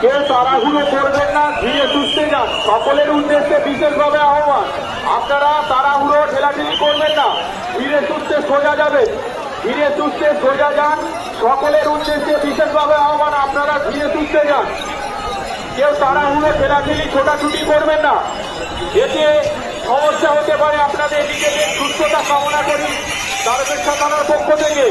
কেউ তাড়াহুড়ো করবেন না, ধীরে সুস্থে যান। সকলের উদ্দেশ্যে বিশেষভাবে আহ্বান, আপনারা তাড়াহুড়ো ঠেলাঠেলি করবেন না, ধীরে সুস্থে সোজা যাবেন, ধীরে সুস্থে সোজা যান। সকলের উদ্দেশ্যে বিশেষভাবে আহ্বান, আপনারা ধীরে সুস্থে যান। কেউ তাড়াহুড়ো ঠেলাঠেলি ছোটাছুটি করবেন না, এতে সমস্যা হতে পারে। আপনাদের নিজেদের সুস্থতা কামনা করি তারকেশ্বর থানার পক্ষ থেকে।